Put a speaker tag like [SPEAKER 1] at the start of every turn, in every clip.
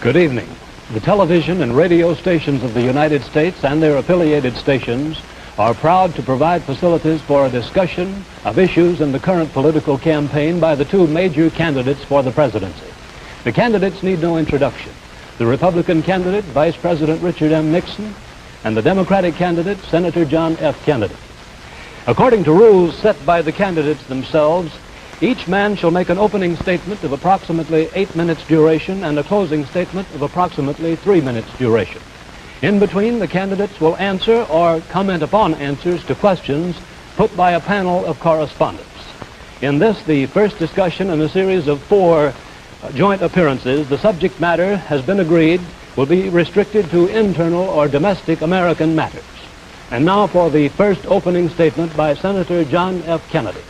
[SPEAKER 1] Good evening. The television and radio stations of the United States and their affiliated stations are proud to provide facilities for a discussion of issues in the current political campaign by the two major candidates for the presidency. The candidates need no introduction. The Republican candidate, Vice President Richard M. Nixon, and the Democratic candidate, Senator John F. Kennedy. According to rules set by the candidates themselves, each man shall make an opening statement of approximately 8 minutes duration and a closing statement of approximately 3 minutes duration. In between, the candidates will answer or comment upon answers to questions put by a panel of correspondents. In this, the first discussion in a series of 4 joint appearances, the subject matter has been agreed will be restricted to internal or domestic American matters. And now for the first opening statement by Senator John F. Kennedy.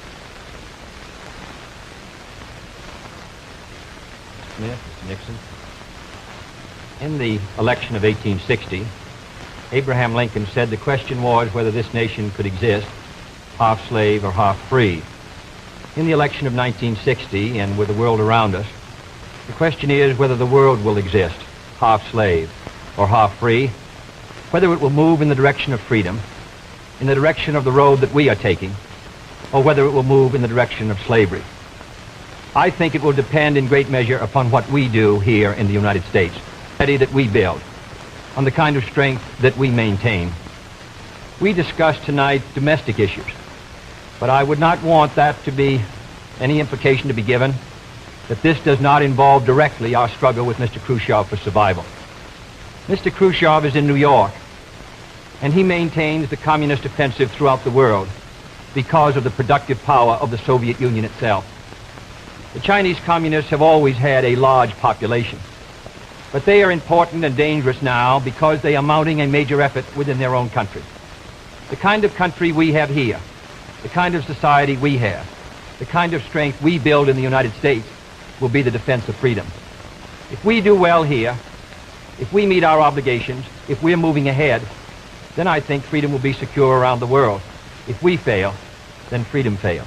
[SPEAKER 2] Mr. Nixon. In the election of 1860, Abraham Lincoln said the question was whether this nation could exist half slave or half free. In the election of 1960, and with the world around us, the question is whether the world will exist half slave or half free, whether it will move in the direction of freedom, in the direction of the road that we are taking, or whether it will move in the direction of slavery. I think it will depend in great measure upon what we do here in the United States, that we build, on the kind of strength that we maintain. We discussed tonight domestic issues, but I would not want that to be any implication to be given that this does not involve directly our struggle with Mr. Khrushchev for survival. Mr. Khrushchev is in New York, and he maintains the communist offensive throughout the world because of the productive power of the Soviet Union itself. The Chinese communists have always had a large population, but they are important and dangerous now because they are mounting a major effort within their own country. The kind of country we have here, the kind of society we have, the kind of strength we build in the United States will be the defense of freedom. If we do well here, if we meet our obligations, if we're moving ahead, then I think freedom will be secure around the world. If we fail, then freedom fails.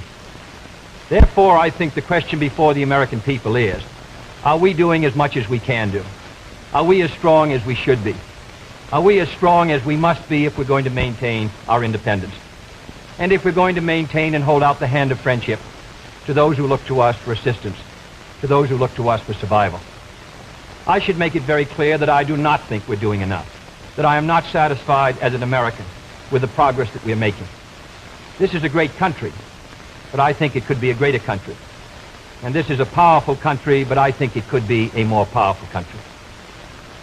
[SPEAKER 2] Therefore, I think the question before the American people is, are we doing as much as we can do? Are we as strong as we should be? Are we as strong as we must be if we're going to maintain our independence? And if we're going to maintain and hold out the hand of friendship to those who look to us for assistance, to those who look to us for survival? I should make it very clear that I do not think we're doing enough, that I am not satisfied as an American with the progress that we are making. This is a great country, but I think it could be a greater country. And this is a powerful country, but I think it could be a more powerful country.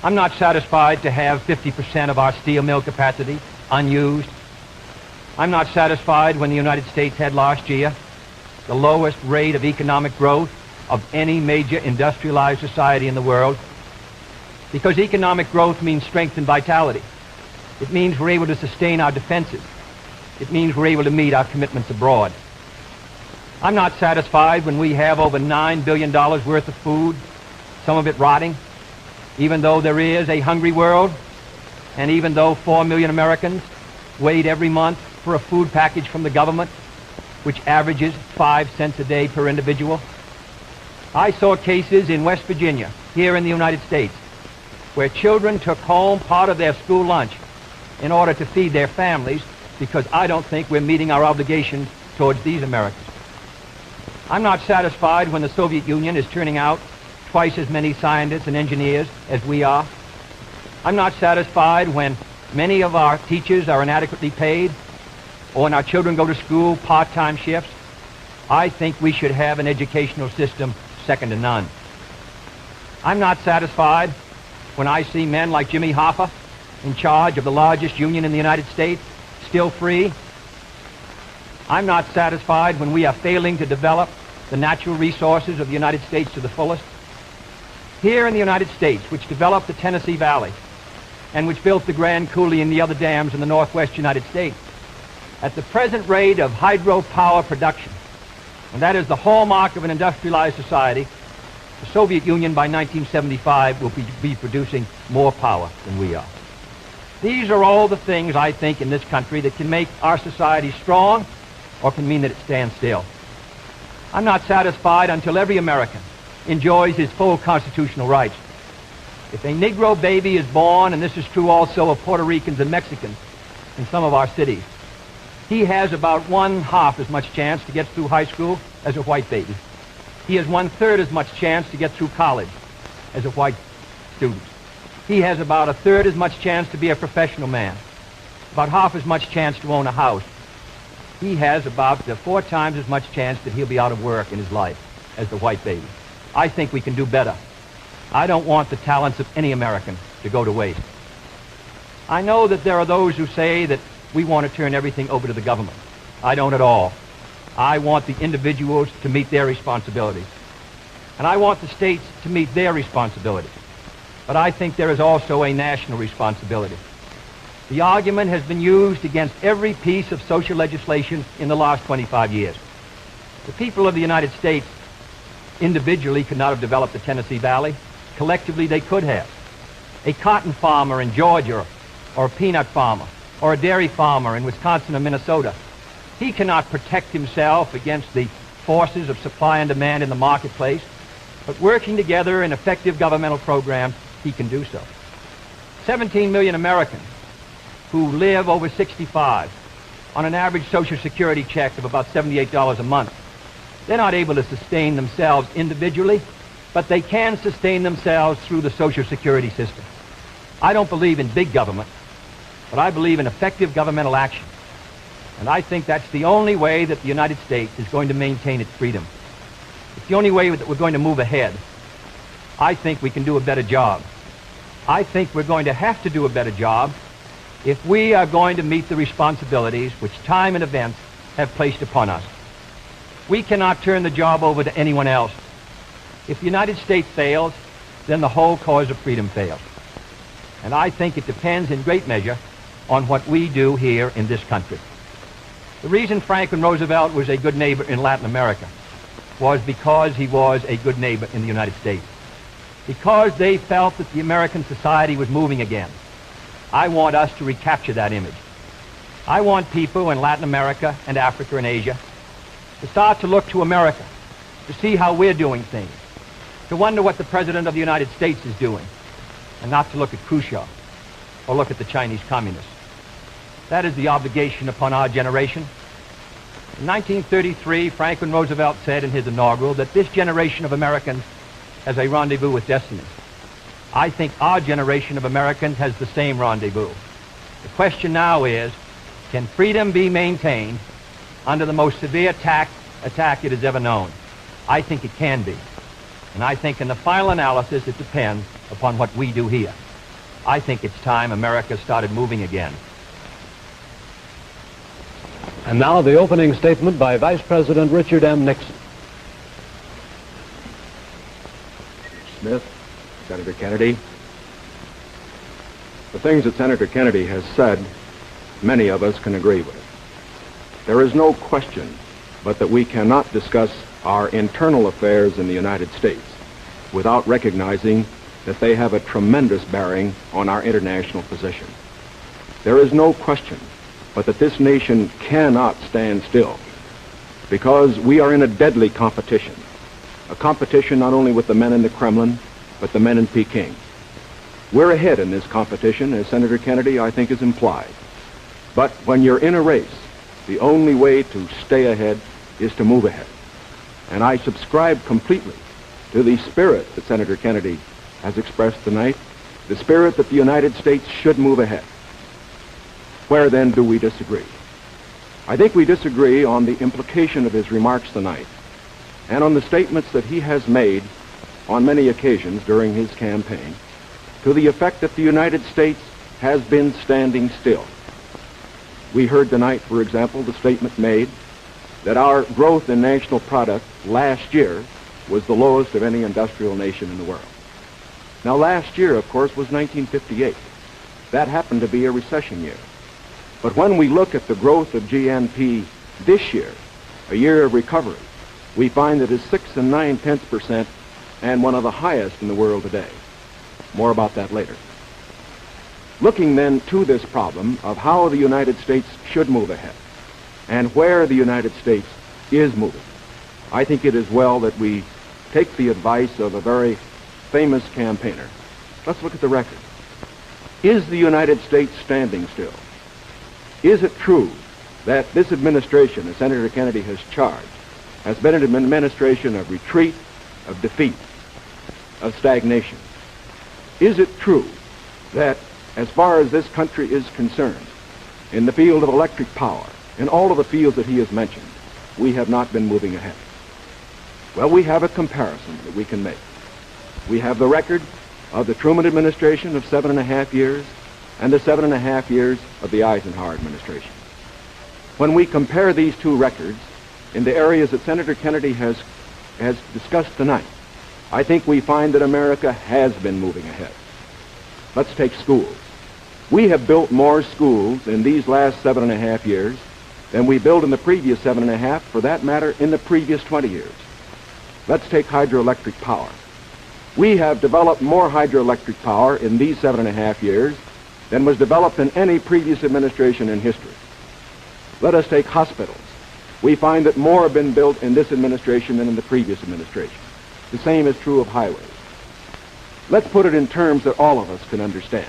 [SPEAKER 2] I'm not satisfied to have 50% of our steel mill capacity unused. I'm not satisfied when the United States had last year the lowest rate of economic growth of any major industrialized society in the world, because economic growth means strength and vitality. It means we're able to sustain our defenses. It means we're able to meet our commitments abroad. I'm not satisfied when we have over $9 billion worth of food, some of it rotting, even though there is a hungry world, and even though 4 million Americans wait every month for a food package from the government, which averages 5 cents a day per individual. I saw cases in West Virginia, here in the United States, where children took home part of their school lunch in order to feed their families, because I don't think we're meeting our obligations towards these Americans. I'm not satisfied when the Soviet Union is turning out twice as many scientists and engineers as we are. I'm not satisfied when many of our teachers are inadequately paid, or when our children go to school part-time shifts. I think we should have an educational system second to none. I'm not satisfied when I see men like Jimmy Hoffa in charge of the largest union in the United States, still free. I'm not satisfied when we are failing to develop the natural resources of the United States to the fullest. Here in the United States, which developed the Tennessee Valley and which built the Grand Coulee and the other dams in the northwest United States, at the present rate of hydropower production, and that is the hallmark of an industrialized society, the Soviet Union by 1975 will be producing more power than we are. These are all the things, I think, in this country that can make our society strong or can mean that it stands still. I'm not satisfied until every American enjoys his full constitutional rights. If a Negro baby is born, and this is true also of Puerto Ricans and Mexicans in some of our cities, he has about 1/2 as much chance to get through high school as a white baby. He has 1/3 as much chance to get through college as a white student. He has about 1/3 as much chance to be a professional man, about 1/2 as much chance to own a house. He has about 4 times as much chance that he'll be out of work in his life as the white baby. I think we can do better. I don't want the talents of any American to go to waste. I know that there are those who say that we want to turn everything over to the government. I don't at all. I want the individuals to meet their responsibilities. And I want the states to meet their responsibilities. But I think there is also a national responsibility. The argument has been used against every piece of social legislation in the last 25 years. The people of the United States individually could not have developed the Tennessee Valley. Collectively, they could have. A cotton farmer in Georgia, or a peanut farmer, or a dairy farmer in Wisconsin or Minnesota, he cannot protect himself against the forces of supply and demand in the marketplace, but working together in effective governmental programs, he can do so. 17 million Americans who live over 65 on an average Social Security check of about $78 a month. They're not able to sustain themselves individually, but they can sustain themselves through the Social Security system. I don't believe in big government, but I believe in effective governmental action. And I think that's the only way that the United States is going to maintain its freedom. It's the only way that we're going to move ahead. I think we can do a better job. I think we're going to have to do a better job if we are going to meet the responsibilities which time and events have placed upon us. We cannot turn the job over to anyone else. If the United States fails, then the whole cause of freedom fails. And I think it depends in great measure on what we do here in this country. The reason Franklin Roosevelt was a good neighbor in Latin America was because he was a good neighbor in the United States. Because they felt that the American society was moving again. I want us to recapture that image. I want people in Latin America and Africa and Asia to start to look to America, to see how we're doing things, to wonder what the President of the United States is doing, and not to look at Khrushchev or look at the Chinese communists. That is the obligation upon our generation. In 1933, Franklin Roosevelt said in his inaugural that this generation of Americans has a rendezvous with destiny. I think our generation of Americans has the same rendezvous. The question now is, can freedom be maintained under the most severe attack it has ever known? I think it can be. And I think in the final analysis, it depends upon what we do here. I think it's time America started moving again.
[SPEAKER 1] And now the opening statement by Vice President Richard M. Nixon.
[SPEAKER 3] Smith, Senator Kennedy. The things that Senator Kennedy has said, many of us can agree with. There is no question but that we cannot discuss our internal affairs in the United States without recognizing that they have a tremendous bearing on our international position. There is no question but that this nation cannot stand still because we are in a deadly competition, a competition not only with the men in the Kremlin, but the men in Peking. We're ahead in this competition, as Senator Kennedy, I think, has implied. But when you're in a race, the only way to stay ahead is to move ahead. And I subscribe completely to the spirit that Senator Kennedy has expressed tonight, the spirit that the United States should move ahead. Where then do we disagree? I think we disagree on the implication of his remarks tonight and on the statements that he has made on many occasions during his campaign to the effect that the United States has been standing still. We heard tonight, for example, the statement made that our growth in national product last year was the lowest of any industrial nation in the world. Now, last year, of course, was 1958. That happened to be a recession year. But when we look at the growth of GNP this year, a year of recovery, we find that it's 6 9/10% and one of the highest in the world today. More about that later. Looking then to this problem of how the United States should move ahead and where the United States is moving, I think it is well that we take the advice of a very famous campaigner, Let's look at the record. Is the United States standing still? Is it true that this administration, as Senator Kennedy has charged, has been an administration of retreat, of defeat, of stagnation? Is it true that as far as this country is concerned, in the field of electric power, in all of the fields that he has mentioned, we have not been moving ahead? Well, we have a comparison that we can make. We have the record of the Truman administration of 7.5 years and the 7.5 years of the Eisenhower administration. When we compare these two records in the areas that Senator Kennedy has discussed tonight, I think we find that America has been moving ahead. Let's take schools. We have built more schools in these last 7.5 years than we built in the previous 7.5, for that matter, in the previous 20 years. Let's take hydroelectric power. We have developed more hydroelectric power in these 7.5 years than was developed in any previous administration in history. Let us take hospitals. We find that more have been built in this administration than in the previous administration. The same is true of highways. Let's put it in terms that all of us can understand.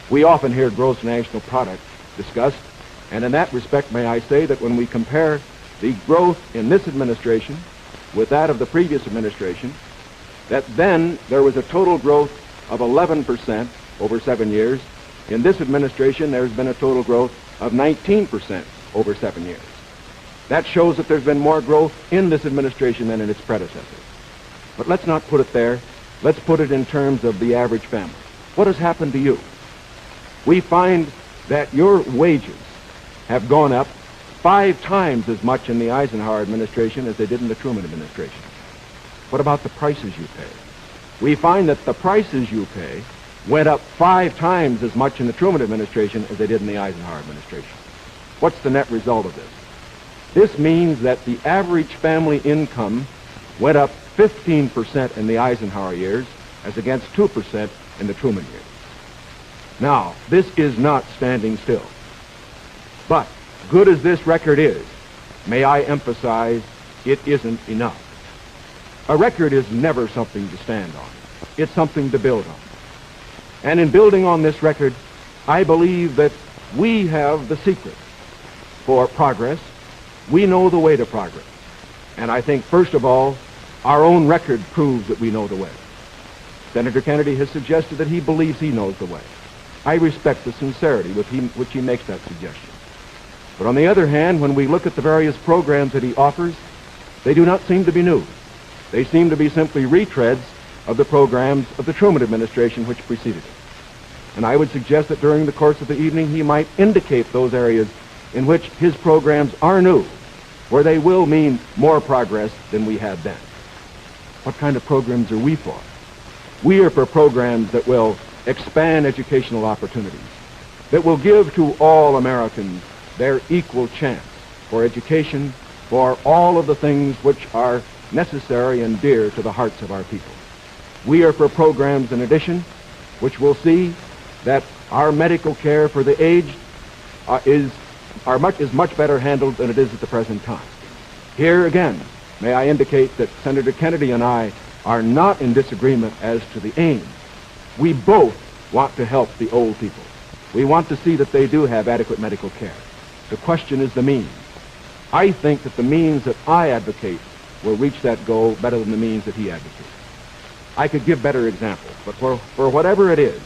[SPEAKER 3] We often hear gross national product discussed, and in that respect, may I say that when we compare the growth in this administration with that of the previous administration, that then there was a total growth of 11% over 7 years. In this administration, there's been a total growth of 19% over 7 years. That shows that there's been more growth in this administration than in its predecessors. But let's not put it there. Let's put it in terms of the average family. What has happened to you? We find that your wages have gone up 5 times as much in the Eisenhower administration as they did in the Truman administration. What about the prices you pay? We find that the prices you pay went up 5 times as much in the Truman administration as they did in the Eisenhower administration. What's the net result of this? This means that the average family income went up 15% in the Eisenhower years as against 2% in the Truman years. Now, this is not standing still. But, good as this record is, may I emphasize, it isn't enough. A record is never something to stand on. It's something to build on. And in building on this record, I believe that we have the secret for progress. We know the way to progress. And I think, first of all, our own record proves that we know the way. Senator Kennedy has suggested that he believes he knows the way. I respect the sincerity with which he makes that suggestion. But on the other hand, when we look at the various programs that he offers, they do not seem to be new. They seem to be simply retreads of the programs of the Truman administration which preceded it. And I would suggest that during the course of the evening he might indicate those areas in which his programs are new, where they will mean more progress than we had then. What kind of programs are we for? We are for programs that will expand educational opportunities, that will give to all Americans their equal chance for education, for all of the things which are necessary and dear to the hearts of our people. We are for programs, in addition, which will see that our medical care for the aged is much better handled than it is at the present time. Here again, may I indicate that Senator Kennedy and I are not in disagreement as to the aim. We both want to help the old people. We want to see that they do have adequate medical care. The question is the means. I think that the means that I advocate will reach that goal better than the means that he advocates. I could give better examples, but for whatever it is,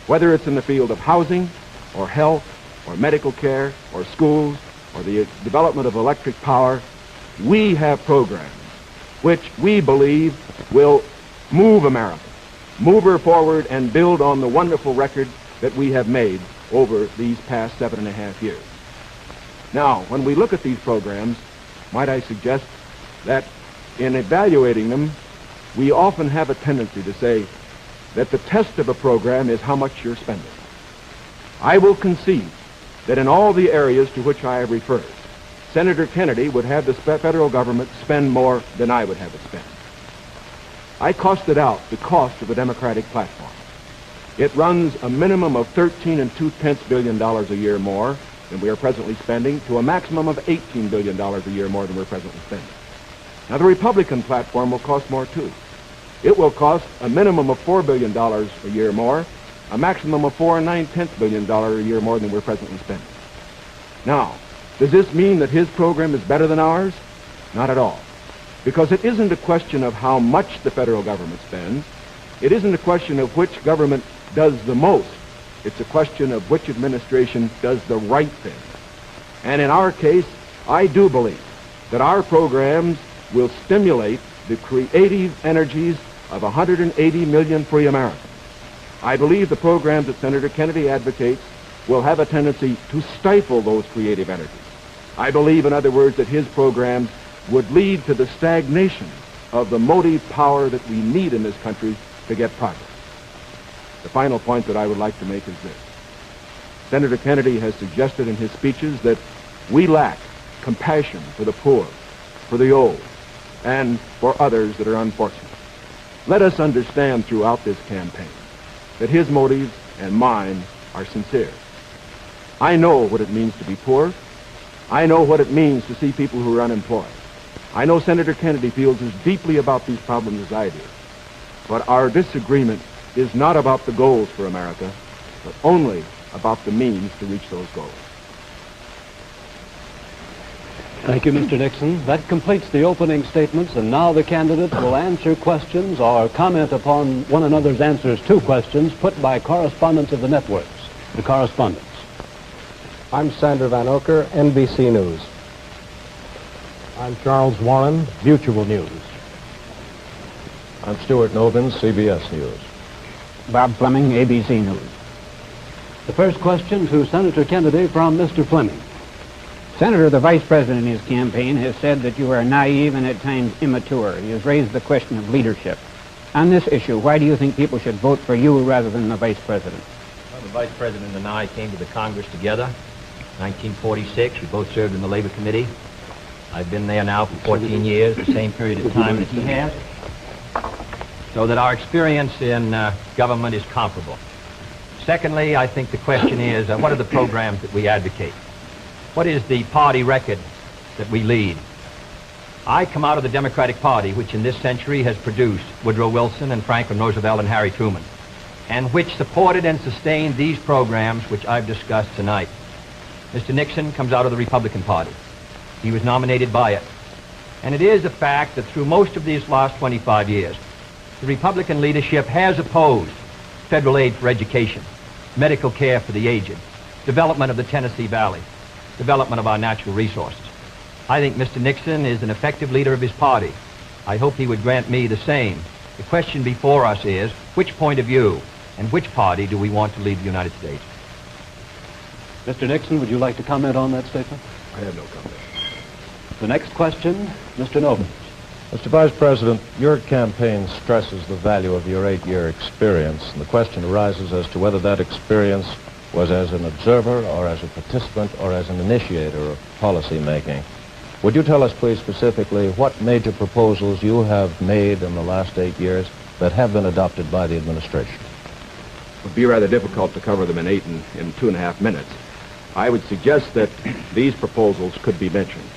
[SPEAKER 3] whether it's in the field of housing or health or medical care or schools or the development of electric power, we have programs which we believe will move America, move her forward and build on the wonderful record that we have made over these past 7.5 years. Now, when we look at these programs, might I suggest that in evaluating them, we often have a tendency to say that the test of a program is how much you're spending. I will concede that in all the areas to which I have referred, Senator Kennedy would have the federal government spend more than I would have it spend. I costed out the cost of the Democratic platform. It runs a minimum of $13.2 billion a year more than we are presently spending to a maximum of $18 billion a year more than we're presently spending. Now, the Republican platform will cost more, too. It will cost a minimum of $4 billion a year more, a maximum of $4 9/10 billion a year more than we're presently spending. Now, does this mean that his program is better than ours? Not at all. Because it isn't a question of how much the federal government spends. It isn't a question of which government does the most. It's a question of which administration does the right thing. And in our case, I do believe that our programs will stimulate the creative energies of 180 million free Americans. I believe the programs that Senator Kennedy advocates will have a tendency to stifle those creative energies. I believe, in other words, that his programs would lead to the stagnation of the motive power that we need in this country to get progress. The final point that I would like to make is this. Senator Kennedy has suggested in his speeches that we lack compassion for the poor, for the old, and for others that are unfortunate. Let us understand throughout this campaign that his motives and mine are sincere. I know what it means to be poor. I know what it means to see people who are unemployed. I know Senator Kennedy feels as deeply about these problems as I do. But our disagreement is not about the goals for America, but only about the means to reach those goals.
[SPEAKER 1] Thank you, Mr. Nixon. That completes the opening statements, and now the candidates will answer questions or comment upon one another's answers to questions put by correspondents of the networks. The correspondents.
[SPEAKER 4] I'm Sander Van Oker, NBC News. I'm Charles Warren, Mutual News.
[SPEAKER 5] I'm Stuart Novins, CBS News.
[SPEAKER 6] Bob Fleming, ABC News.
[SPEAKER 1] The first question to Senator Kennedy from Mr. Fleming.
[SPEAKER 6] Senator, the Vice President in his campaign has said that you are naive and at times immature. He has raised the question of leadership. On this issue, why do you think people should vote for you rather than the Vice President?
[SPEAKER 2] Well, the Vice President and I came to the Congress together, 1946. We both served in the Labor Committee. I've been there now for 14 years, the same period of time that he has, so that our experience in government is comparable. Secondly, I think the question is, what are the programs that we advocate? What is the party record that we lead? I come out of the Democratic Party, which in this century has produced Woodrow Wilson and Franklin Roosevelt and Harry Truman, and which supported and sustained these programs which I've discussed tonight. Mr. Nixon comes out of the Republican Party. He was nominated by it. And it is a fact that through most of these last 25 years, the Republican leadership has opposed federal aid for education, medical care for the aged, development of the Tennessee Valley, development of our natural resources. I think Mr. Nixon is an effective leader of his party. I hope he would grant me the same. The question before us is, which point of view and which party do we want to lead the United States?
[SPEAKER 1] Mr. Nixon, would you like to comment on that statement?
[SPEAKER 3] I have no comment.
[SPEAKER 1] The next question, Mr. Novins.
[SPEAKER 5] Mr. Vice President, your campaign stresses the value of your 8-year experience, and the question arises as to whether that experience was as an observer or as a participant or as an initiator of policy making. Would you tell us, please, specifically what major proposals you have made in the last 8 years that have been adopted by the administration?
[SPEAKER 3] It would be rather difficult to cover them in 2.5 minutes. I would suggest that these proposals could be mentioned.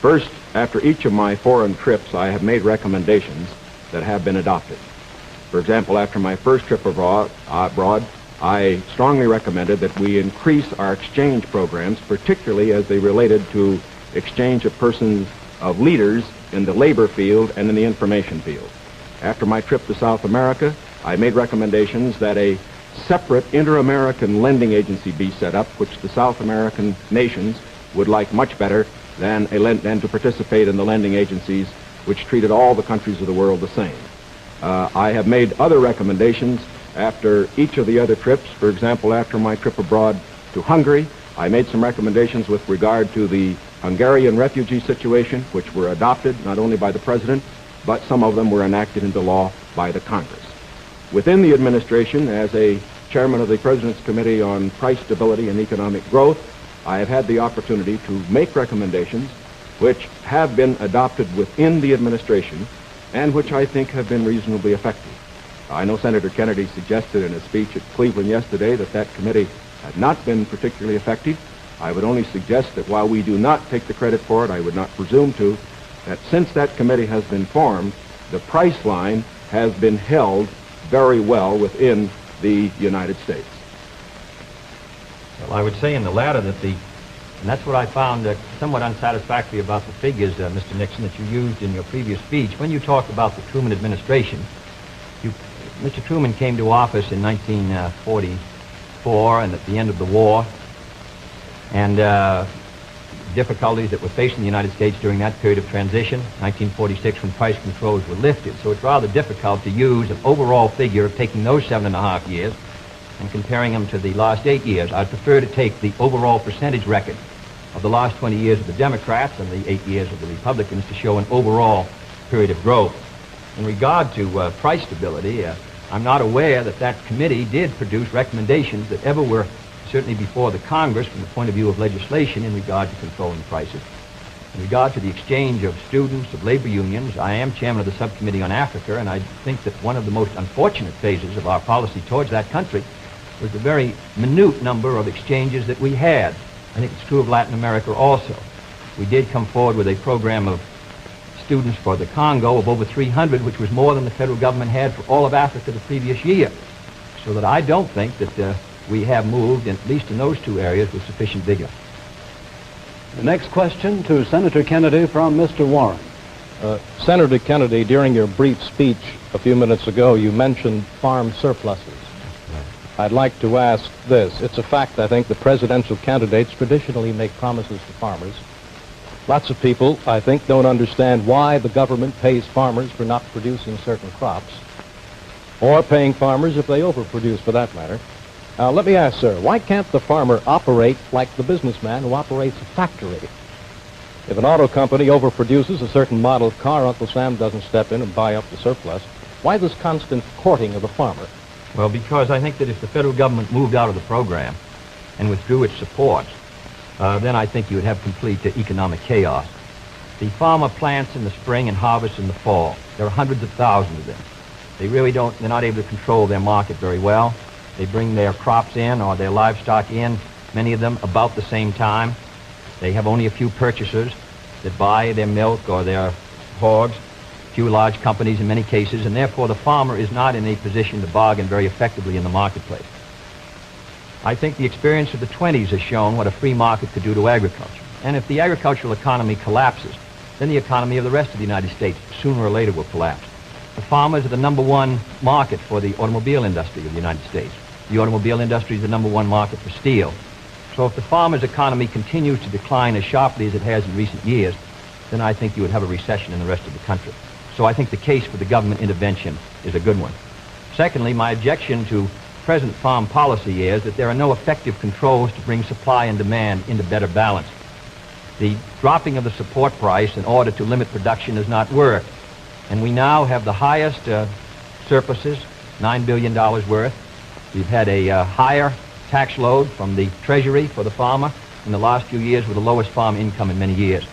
[SPEAKER 3] First, after each of my foreign trips, I have made recommendations that have been adopted. For example, after my first trip abroad, I strongly recommended that we increase our exchange programs, particularly as they related to exchange of persons, of leaders in the labor field and in the information field. After my trip to South America, I made recommendations that a separate inter-American lending agency be set up, which the South American nations would like much better than to participate in the lending agencies which treated all the countries of the world the same. I have made other recommendations after each of the other trips. For example, after my trip abroad to Hungary, I made some recommendations with regard to the Hungarian refugee situation, which were adopted not only by the President, but some of them were enacted into law by the Congress. Within the administration, as a chairman of the President's Committee on Price Stability and Economic Growth, I have had the opportunity to make recommendations which have been adopted within the administration and which I think have been reasonably effective. I know Senator Kennedy suggested in a speech at Cleveland yesterday that that committee had not been particularly effective. I would only suggest that while we do not take the credit for it, I would not presume to, that since that committee has been formed, the price line has been held very well within the United States.
[SPEAKER 2] Well, I would say in the latter that and that's what I found somewhat unsatisfactory about the figures, Mr. Nixon, that you used in your previous speech. When you talked about the Truman administration, Mr. Truman came to office in 1944 and at the end of the war, and difficulties that were facing the United States during that period of transition, 1946 when price controls were lifted. So it's rather difficult to use an overall figure of taking those 7.5 years and comparing them to the last 8 years. I'd prefer to take the overall percentage record of the last 20 years of the Democrats and the 8 years of the Republicans to show an overall period of growth. In regard to price stability, I'm not aware that that committee did produce recommendations that ever were certainly before the Congress from the point of view of legislation in regard to controlling prices. In regard to the exchange of students, of labor unions, I am chairman of the subcommittee on Africa, and I think that one of the most unfortunate phases of our policy towards that country was the very minute number of exchanges that we had. I think it's true of Latin America also. We did come forward with a program of students for the Congo of over 300, which was more than the federal government had for all of Africa the previous year. So that I don't think that we have moved, at least in those two areas, with sufficient vigor.
[SPEAKER 1] The next question to Senator Kennedy from Mr. Warren.
[SPEAKER 4] Senator Kennedy, during your brief speech a few minutes ago, you mentioned farm surpluses. I'd like to ask this. It's a fact, I think, the presidential candidates traditionally make promises to farmers. Lots of people, I think, don't understand why the government pays farmers for not producing certain crops, or paying farmers if they overproduce, for that matter. Now, let me ask, sir, why can't the farmer operate like the businessman who operates a factory? If an auto company overproduces a certain model car, Uncle Sam doesn't step in and buy up the surplus. Why this constant courting of the farmer?
[SPEAKER 2] Well, because I think that if the federal government moved out of the program and withdrew its support, then I think you would have complete economic chaos. The farmer plants in the spring and harvests in the fall. There are hundreds of thousands of them. They're not able to control their market very well. They bring their crops in or their livestock in, many of them about the same time. They have only a few purchasers that buy their milk or their hogs, few large companies in many cases, and therefore the farmer is not in a position to bargain very effectively in the marketplace. I think the experience of the 20s has shown what a free market could do to agriculture. And if the agricultural economy collapses, then the economy of the rest of the United States sooner or later will collapse. The farmers are the #1 market for the automobile industry of the United States. The automobile industry is the #1 market for steel. So if the farmer's economy continues to decline as sharply as it has in recent years, then I think you would have a recession in the rest of the country. So I think the case for the government intervention is a good one. Secondly, my objection to present farm policy is that there are no effective controls to bring supply and demand into better balance. The dropping of the support price in order to limit production does not work. And we now have the highest surpluses, $9 billion worth. We've had a higher tax load from the Treasury for the farmer in the last few years with the lowest farm income in many years.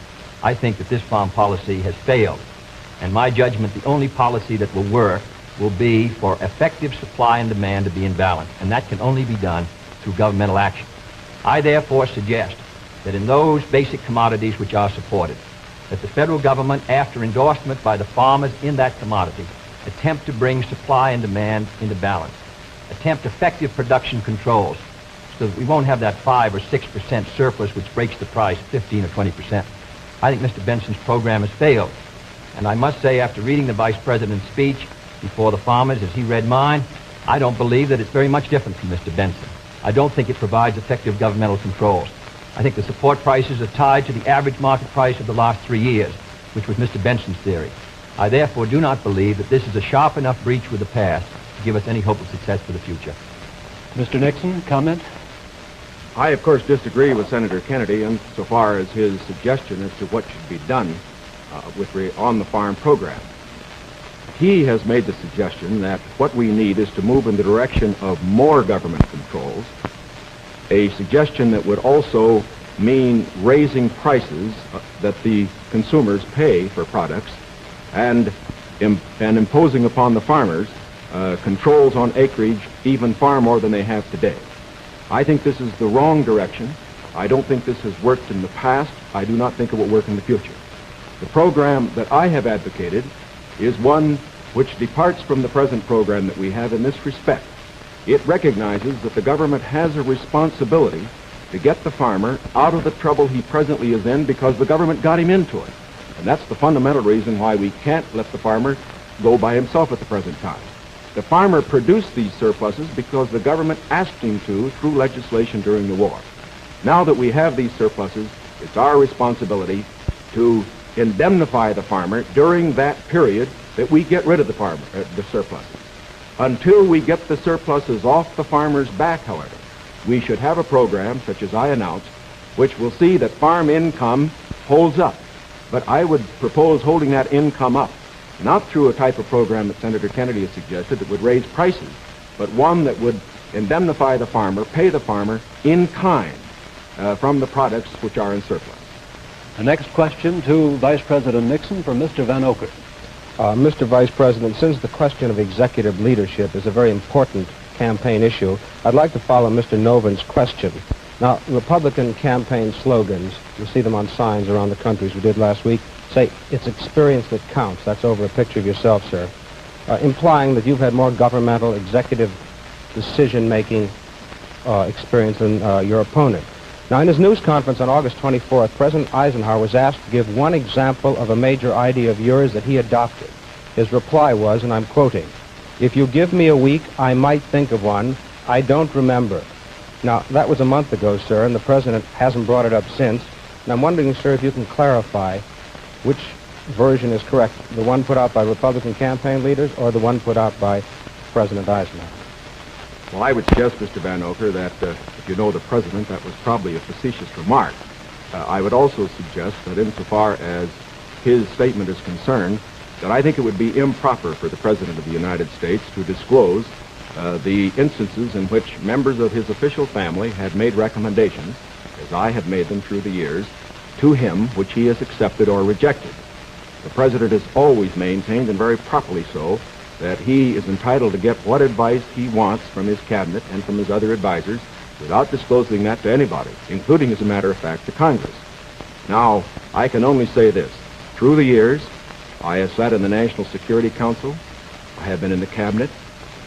[SPEAKER 2] I think that this farm policy has failed. And my judgment, the only policy that will work will be for effective supply and demand to be in balance. And that can only be done through governmental action. I therefore suggest that in those basic commodities which are supported, that the federal government, after endorsement by the farmers in that commodity, attempt to bring supply and demand into balance. Attempt effective production controls so that we won't have that 5 or 6% surplus which breaks the price 15 or 20%. I think Mr. Benson's program has failed. And I must say, after reading the Vice President's speech before the farmers as he read mine, I don't believe that it's very much different from Mr. Benson. I don't think it provides effective governmental controls. I think the support prices are tied to the average market price of the last 3 years, which was Mr. Benson's theory. I therefore do not believe that this is a sharp enough breach with the past to give us any hope of success for the future.
[SPEAKER 1] Mr. Nixon, comment?
[SPEAKER 3] I, of course, disagree with Senator Kennedy insofar as his suggestion as to what should be done on the farm program. He has made the suggestion that what we need is to move in the direction of more government controls, a suggestion that would also mean raising prices that the consumers pay for products and imposing upon the farmers controls on acreage even far more than they have today. I think this is the wrong direction. I don't think this has worked in the past. I do not think it will work in the future. The program that I have advocated is one which departs from the present program that we have in this respect. It recognizes that the government has a responsibility to get the farmer out of the trouble he presently is in because the government got him into it. And that's the fundamental reason why we can't let the farmer go by himself at the present time. The farmer produced these surpluses because the government asked him to through legislation during the war. Now that we have these surpluses, it's our responsibility to indemnify the farmer during that period that we get rid of the surpluses. Until we get the surpluses off the farmer's back, however, we should have a program, such as I announced, which will see that farm income holds up. But I would propose holding that income up, not through a type of program that Senator Kennedy has suggested that would raise prices, but one that would indemnify the farmer, pay the farmer in kind from the products which are in surplus.
[SPEAKER 1] The next question to Vice President Nixon from Mr. Van Oker.
[SPEAKER 4] Mr. Vice President, since the question of executive leadership is a very important campaign issue, I'd like to follow Mr. Noven's question. Now, Republican campaign slogans, you see them on signs around the country as we did last week, say, it's experience that counts. That's over a picture of yourself, sir. Implying that you've had more governmental executive decision-making experience than your opponent. Now, in his news conference on August 24th, President Eisenhower was asked to give one example of a major idea of yours that he adopted. His reply was, and I'm quoting, "If you give me a week, I might think of one. I don't remember." Now, that was a month ago, sir, and the President hasn't brought it up since. And I'm wondering, sir, if you can clarify which version is correct, the one put out by Republican campaign leaders or the one put out by President Eisenhower?
[SPEAKER 3] Well, I would suggest, Mr. Van Oker, that if you know the President, that was probably a facetious remark. I would also suggest that insofar as his statement is concerned, that I think it would be improper for the President of the United States to disclose the instances in which members of his official family had made recommendations, as I have made them through the years, to him which he has accepted or rejected. The President has always maintained, and very properly so, that he is entitled to get what advice he wants from his cabinet and from his other advisors without disclosing that to anybody, including, as a matter of fact, to Congress. Now, I can only say this. Through the years, I have sat in the National Security Council. I have been in the cabinet.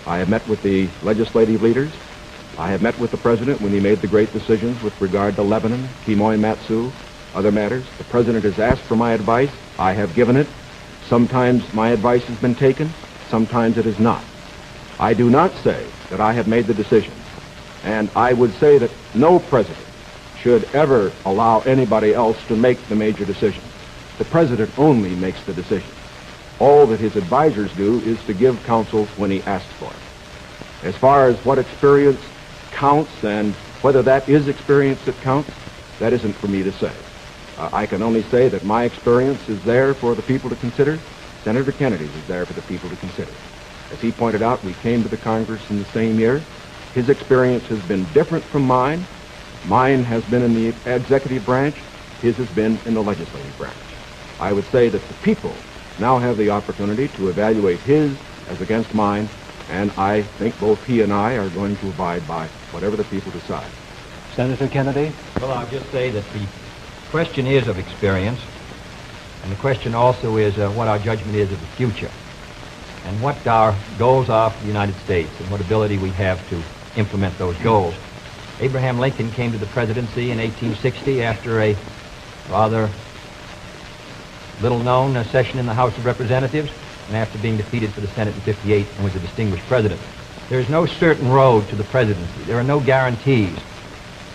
[SPEAKER 3] I have met with the legislative leaders. I have met with the President when he made the great decisions with regard to Lebanon, Quemoy, Matsu, other matters. The President has asked for my advice. I have given it. Sometimes my advice has been taken. Sometimes it is not. I do not say that I have made the decisions, and I would say that no president should ever allow anybody else to make the major decisions. The President only makes the decisions. All that his advisors do is to give counsel when he asks for it. As far as what experience counts and whether that is experience that counts, that isn't for me to say. I can only say that my experience is there for the people to consider. Senator Kennedy's is there for the people to consider. As he pointed out, we came to the Congress in the same year. His experience has been different from mine. Mine has been in the executive branch. His has been in the legislative branch. I would say that the people now have the opportunity to evaluate his as against mine, and I think both he and I are going to abide by whatever the people decide.
[SPEAKER 1] Senator Kennedy?
[SPEAKER 2] Well, I'll just say that the question is of experience, and the question also is what our judgment is of the future, and what our goals are for the United States, and what ability we have to implement those goals. Abraham Lincoln came to the presidency in 1860 after a rather little-known session in the House of Representatives, and after being defeated for the Senate in 58 and was a distinguished president. There is no certain road to the presidency. There are no guarantees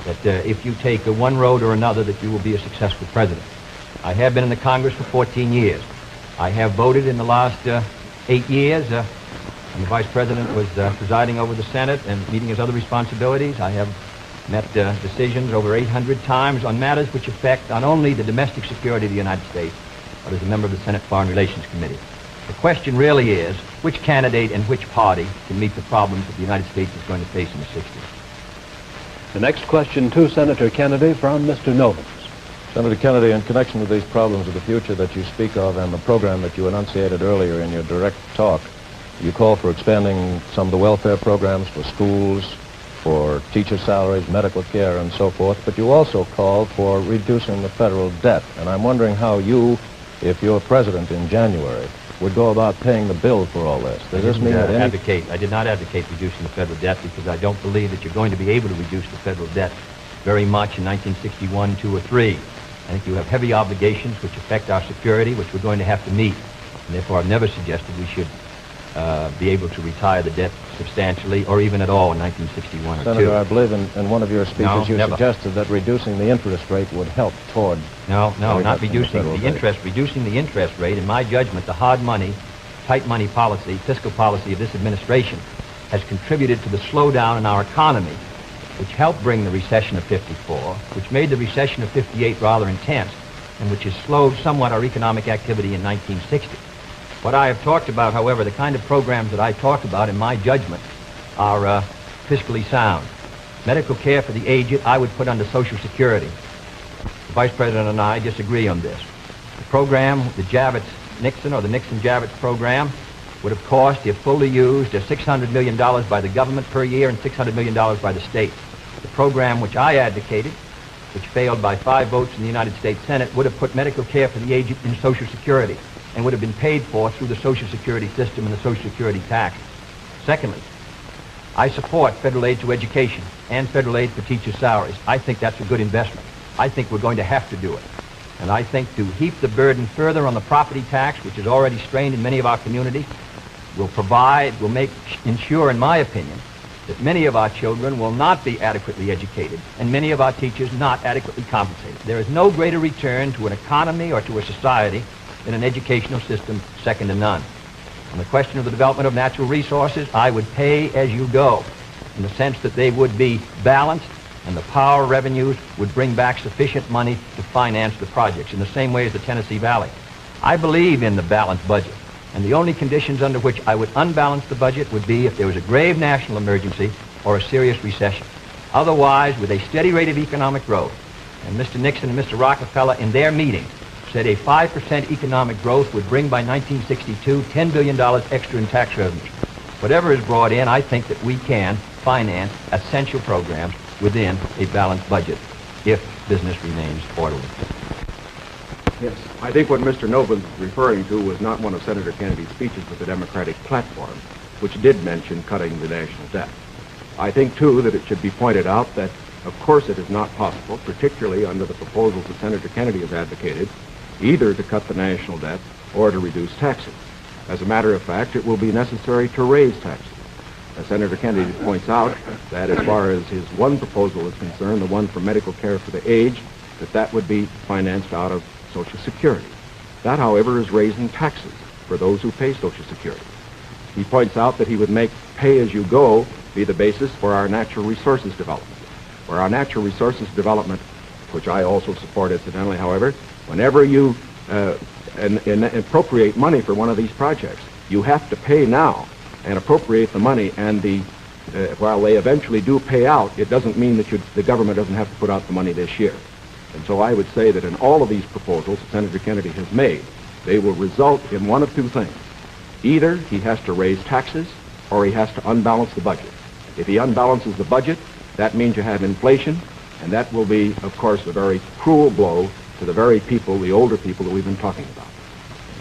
[SPEAKER 2] that if you take one road or another that you will be a successful president. I have been in the Congress for 14 years. I have voted in the last 8 years, and the Vice President was presiding over the Senate and meeting his other responsibilities. I have met decisions over 800 times on matters which affect not only the domestic security of the United States, but as a member of the Senate Foreign Relations Committee. The question really is, which candidate and which party can meet the problems that the United States is going to face in the 60s?
[SPEAKER 1] The next question to Senator Kennedy from Mr. Novens.
[SPEAKER 5] Senator Kennedy, in connection with these problems of the future that you speak of and the program that you enunciated earlier in your direct talk, you call for expanding some of the welfare programs for schools, for teacher salaries, medical care, and so forth, but you also call for reducing the federal debt. And I'm wondering how you, if you're president in January, would go about paying the bill for all this? Does this mean that
[SPEAKER 2] I did not advocate reducing the federal debt because I don't believe that you're going to be able to reduce the federal debt very much in 1961, 2, or 3. I think you have heavy obligations which affect our security, which we're going to have to meet. And therefore, I've never suggested we should be able to retire the debt substantially or even at all in 1961 or 2.
[SPEAKER 5] Senator, I believe in one of your speeches
[SPEAKER 2] No,
[SPEAKER 5] you
[SPEAKER 2] never.
[SPEAKER 5] suggested that reducing the interest rate would help toward...
[SPEAKER 2] No, not
[SPEAKER 5] reducing
[SPEAKER 2] reducing
[SPEAKER 5] federal
[SPEAKER 2] the
[SPEAKER 5] debt.
[SPEAKER 2] interest. Reducing the interest rate, in my judgment, the hard money, tight money policy, fiscal policy of this administration has contributed to the slowdown in our economy, which helped bring the recession of 54, which made the recession of 58 rather intense, and which has slowed somewhat our economic activity in 1960. What I have talked about, however, the kind of programs that I talk about, in my judgment, are fiscally sound. Medical care for the aged, I would put under Social Security. The Vice President and I disagree on this. The program, the Javits-Nixon or the Nixon-Javits program, would have cost, if fully used, $600 million by the government per year and $600 million by the state. The program which I advocated, which failed by 5 votes in the United States Senate, would have put medical care for the aged in Social Security and would have been paid for through the Social Security system and the Social Security tax. Secondly, I support federal aid to education and federal aid for teachers' salaries. I think that's a good investment. I think we're going to have to do it. And I think to heap the burden further on the property tax, which is already strained in many of our communities, will ensure, in my opinion, that many of our children will not be adequately educated and many of our teachers not adequately compensated. There is no greater return to an economy or to a society than an educational system second to none. On the question of the development of natural resources, I would pay as you go, in the sense that they would be balanced and the power revenues would bring back sufficient money to finance the projects, in the same way as the Tennessee Valley. I believe in the balanced budget, and the only conditions under which I would unbalance the budget would be if there was a grave national emergency or a serious recession. Otherwise, with a steady rate of economic growth, and Mr. Nixon and Mr. Rockefeller in their meeting said a 5% economic growth would bring by 1962 $10 billion extra in tax revenues. Whatever is brought in, I think that we can finance essential programs within a balanced budget if business remains orderly.
[SPEAKER 3] Yes, I think what Mr. Nova was referring to was not one of Senator Kennedy's speeches, but the Democratic platform, which did mention cutting the national debt. I think, too, that it should be pointed out that, of course, it is not possible, particularly under the proposals that Senator Kennedy has advocated, either to cut the national debt or to reduce taxes. As a matter of fact, it will be necessary to raise taxes. As Senator Kennedy points out, that as far as his one proposal is concerned, the one for medical care for the aged, that would be financed out of Social Security. That, however, is raising taxes for those who pay Social Security. He points out that he would make pay-as-you-go be the basis for our natural resources development. For our natural resources development, which I also support incidentally, however, whenever you appropriate money for one of these projects, you have to pay now and appropriate the money, and while they eventually do pay out, it doesn't mean that the government doesn't have to put out the money this year. And so I would say that in all of these proposals that Senator Kennedy has made, they will result in one of two things. Either he has to raise taxes or he has to unbalance the budget. If he unbalances the budget, that means you have inflation, and that will be, of course, a very cruel blow to the very people, the older people that we've been talking about.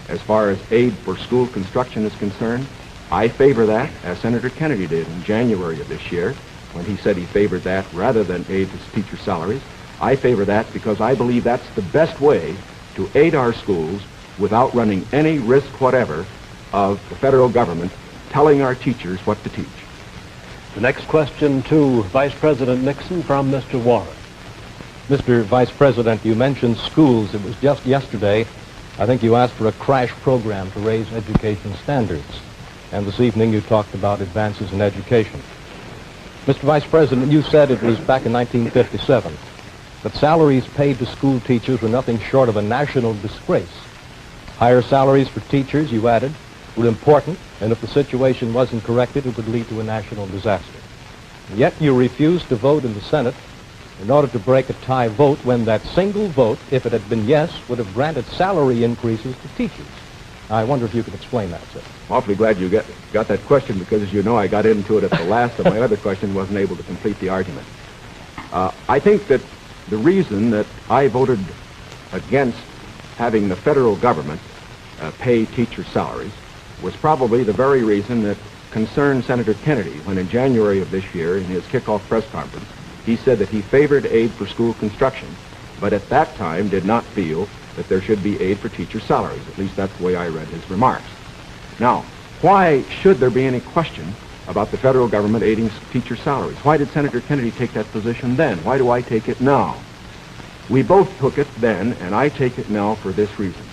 [SPEAKER 3] As far as aid for school construction is concerned, I favor that, as Senator Kennedy did in January of this year, when he said he favored that rather than aid to teacher salaries. I favor that because I believe that's the best way to aid our schools without running any risk whatever of the federal government telling our teachers what to teach.
[SPEAKER 1] The next question to Vice President Nixon from Mr. Warren.
[SPEAKER 4] Mr. Vice President, you mentioned schools. It was just yesterday, I think you asked for a crash program to raise education standards. And this evening you talked about advances in education. Mr. Vice President, you said it was back in 1957 that salaries paid to school teachers were nothing short of a national disgrace. Higher salaries for teachers, you added, were important, and if the situation wasn't corrected, it would lead to a national disaster. Yet you refused to vote in the Senate in order to break a tie vote when that single vote, if it had been yes, would have granted salary increases to teachers. I wonder if you could explain that, sir.
[SPEAKER 3] Awfully glad you got that question, because as you know, I got into it at the last of my other question, wasn't able to complete the argument. I think that the reason that I voted against having the federal government pay teacher salaries was probably the very reason that concerned Senator Kennedy when in January of this year in his kickoff press conference he said that he favored aid for school construction, but at that time did not feel that there should be aid for teacher salaries. At least that's the way I read his remarks. Now, why should there be any question about the federal government aiding teacher salaries? Why did Senator Kennedy take that position then? Why do I take it now? We both took it then, and I take it now for this reason.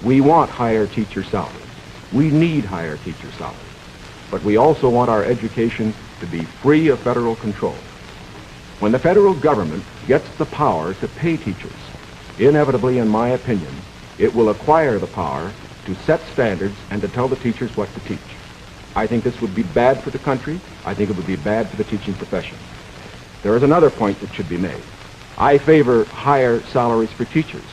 [SPEAKER 3] We want higher teacher salaries. We need higher teacher salaries. But we also want our education to be free of federal control. When the federal government gets the power to pay teachers, inevitably, in my opinion, it will acquire the power to set standards and to tell the teachers what to teach. I think this would be bad for the country. I think it would be bad for the teaching profession. There is another point that should be made. I favor higher salaries for teachers.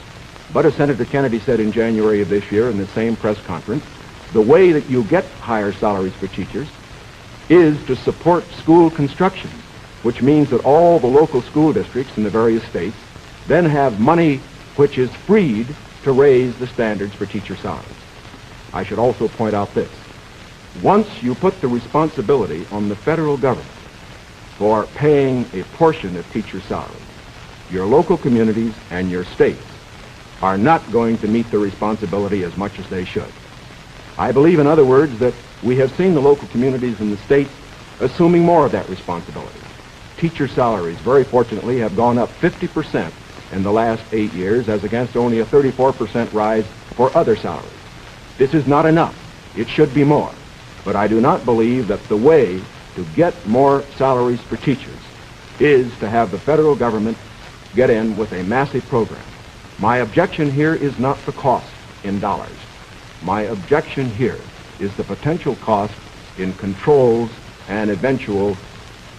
[SPEAKER 3] But as Senator Kennedy said in January of this year in the same press conference, the way that you get higher salaries for teachers is to support school construction, which means that all the local school districts in the various states then have money which is freed to raise the standards for teacher salaries. I should also point out this. Once you put the responsibility on the federal government for paying a portion of teacher salaries, your local communities and your states are not going to meet the responsibility as much as they should. I believe, in other words, that we have seen the local communities in the states assuming more of that responsibility. Teacher salaries, very fortunately, have gone up 50% in the last 8 years, as against only a 34% rise for other salaries. This is not enough. It should be more. But I do not believe that the way to get more salaries for teachers is to have the federal government get in with a massive program. My objection here is not the cost in dollars. My objection here is the potential cost in controls and eventual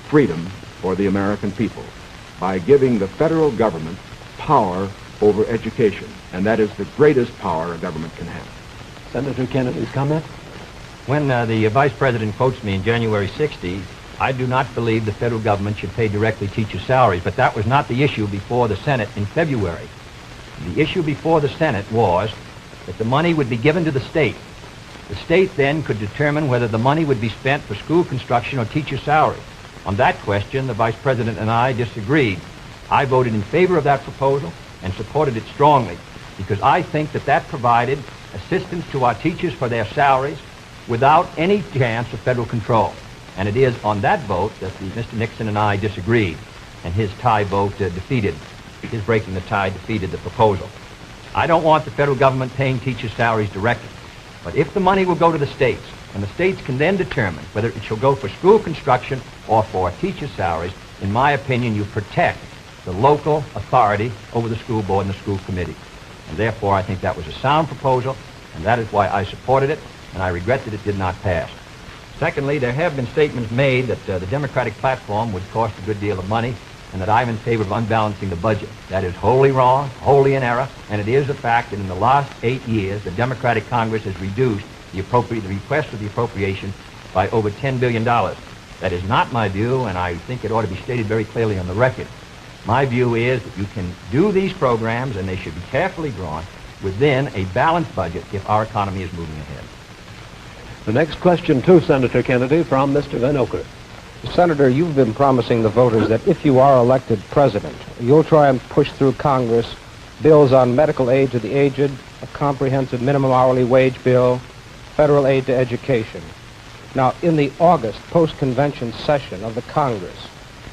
[SPEAKER 3] freedom for the American people by giving the federal government power over education. And that is the greatest power a government can have.
[SPEAKER 1] Senator Kennedy's comment?
[SPEAKER 2] When the Vice President quotes me in January 60, I do not believe the federal government should pay directly teacher salaries, but that was not the issue before the Senate in February. The issue before the Senate was that the money would be given to the state. The state then could determine whether the money would be spent for school construction or teacher salary. On that question, the Vice President and I disagreed. I voted in favor of that proposal and supported it strongly because I think that that provided assistance to our teachers for their salaries without any chance of federal control. And it is on that vote that Mr. Nixon and I disagreed, and his tie vote defeated. His breaking the tie defeated the proposal. I don't want the federal government paying teachers' salaries directly, but if the money will go to the states, and the states can then determine whether it shall go for school construction or for teachers' salaries, in my opinion, you protect the local authority over the school board and the school committee. And therefore, I think that was a sound proposal, and that is why I supported it, and I regret that it did not pass. Secondly, there have been statements made that the Democratic platform would cost a good deal of money and that I'm in favor of unbalancing the budget. That is wholly wrong, wholly in error, and it is a fact that in the last 8 years, the Democratic Congress has reduced the request for the appropriation by over $10 billion. That is not my view, and I think it ought to be stated very clearly on the record. My view is that you can do these programs, and they should be carefully drawn within a balanced budget if our economy is moving ahead.
[SPEAKER 1] The next question to Senator Kennedy from Mr. Van Oker.
[SPEAKER 4] Senator, you've been promising the voters that if you are elected president, you'll try and push through Congress bills on medical aid to the aged, a comprehensive minimum hourly wage bill, federal aid to education. Now, in the August post-convention session of the Congress,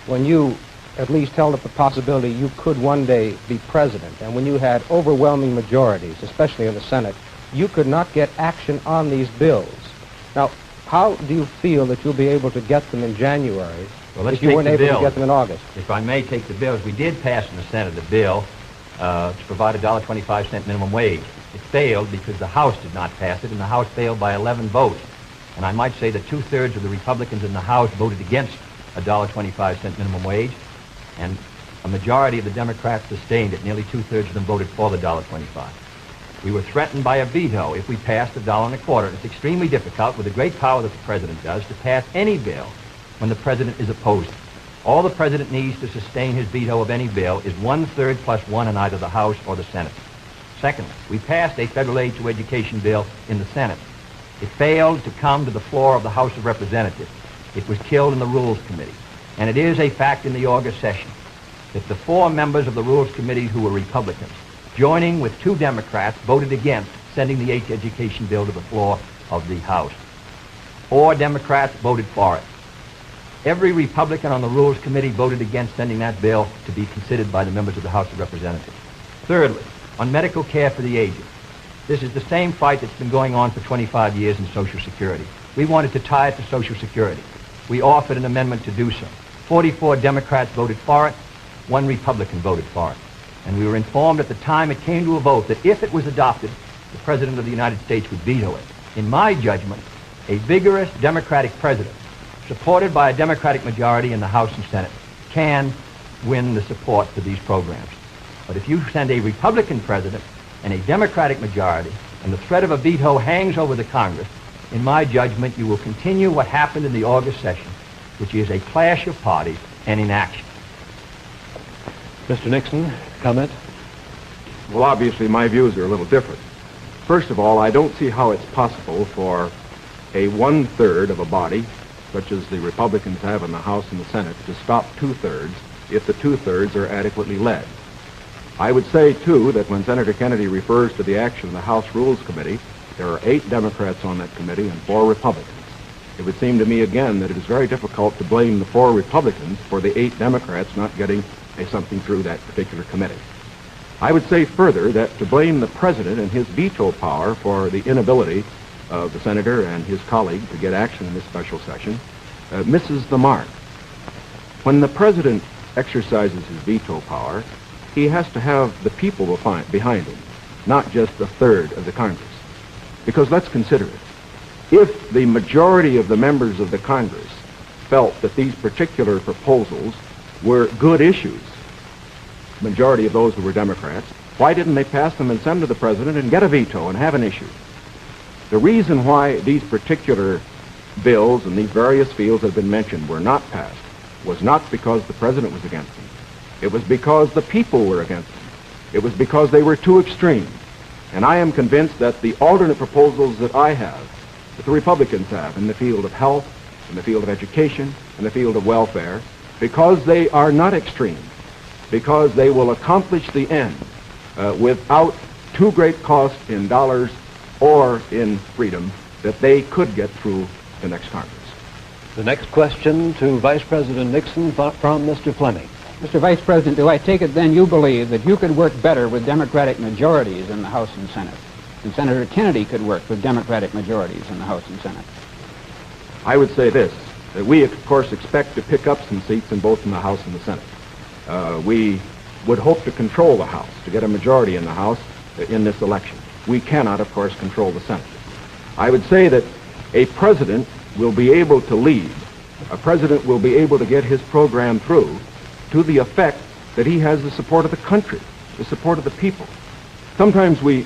[SPEAKER 4] when you at least held up the possibility you could one day be president, and when you had overwhelming majorities, especially in the Senate, you could not get action on these bills. Now, how do you feel that you'll be able to get them in January if you weren't able to get them in August?
[SPEAKER 2] If I may take the bills, we did pass in the Senate a bill to provide a $1.25 minimum wage. It failed because the House did not pass it, and the House failed by 11 votes. And I might say that 2/3 of the Republicans in the House voted against a $1.25 minimum wage, and a majority of the Democrats sustained it. Nearly 2/3 of them voted for the $1.25. We were threatened by a veto if we passed $1.25. It's extremely difficult, with the great power that the president does, to pass any bill when the president is opposed. All the president needs to sustain his veto of any bill is 1/3 plus 1 in either the House or the Senate. Secondly, we passed a federal aid to education bill in the Senate. It failed to come to the floor of the House of Representatives. It was killed in the Rules Committee. And it is a fact in the August session that the 4 members of the Rules Committee who were Republicans, joining with 2 Democrats, voted against sending the aid to education bill to the floor of the House. 4 Democrats voted for it. Every Republican on the Rules Committee voted against sending that bill to be considered by the members of the House of Representatives. Thirdly, on medical care for the aged. This is the same fight that's been going on for 25 years in Social Security. We wanted to tie it to Social Security. We offered an amendment to do so. 44 Democrats voted for it. 1 Republican voted for it. And we were informed at the time it came to a vote that if it was adopted, the President of the United States would veto it. In my judgment, a vigorous Democratic president, supported by a Democratic majority in the House and Senate, can win the support for these programs. But if you send a Republican president and a Democratic majority, and the threat of a veto hangs over the Congress, in my judgment, you will continue what happened in the August session, which is a clash of parties and inaction.
[SPEAKER 1] Mr. Nixon, comment?
[SPEAKER 3] Well, obviously, my views are a little different. First of all, I don't see how it's possible for a 1/3 of a body, such as the Republicans have in the House and the Senate, to stop 2/3 if the 2/3 are adequately led. I would say, too, that when Senator Kennedy refers to the action of the House Rules Committee, there are 8 Democrats on that committee and 4 Republicans. It would seem to me, again, that it is very difficult to blame the 4 Republicans for the 8 Democrats not getting something through that particular committee. I would say further that to blame the President and his veto power for the inability of the Senator and his colleague to get action in this special session misses the mark. When the President exercises his veto power, he has to have the people behind him, not just a third of the Congress. Because let's consider it. If the majority of the members of the Congress felt that these particular proposals were good issues, majority of those who were Democrats, why didn't they pass them and send to the President and get a veto and have an issue? The reason why these particular bills in these various fields that have been mentioned were not passed was not because the President was against them. It was because the people were against them. It was because they were too extreme. And I am convinced that the alternate proposals that I have, that the Republicans have in the field of health, in the field of education, in the field of welfare, because they are not extreme, because they will accomplish the end without too great cost in dollars or in freedom, that they could get through the next Congress.
[SPEAKER 1] The next question to Vice President Nixon from Mr. Fleming.
[SPEAKER 6] Mr. Vice President, do I take it then you believe that you could work better with Democratic majorities in the House and Senate, and Senator Kennedy could work with Democratic majorities in the House and Senate?
[SPEAKER 3] I would say this, that we, of course, expect to pick up some seats in both in the House and the Senate. We would hope to control the House, to get a majority in the House in this election. We cannot, of course, control the Senate. I would say that a president will be able to lead. A president will be able to get his program through to the effect that he has the support of the country, the support of the people. Sometimes we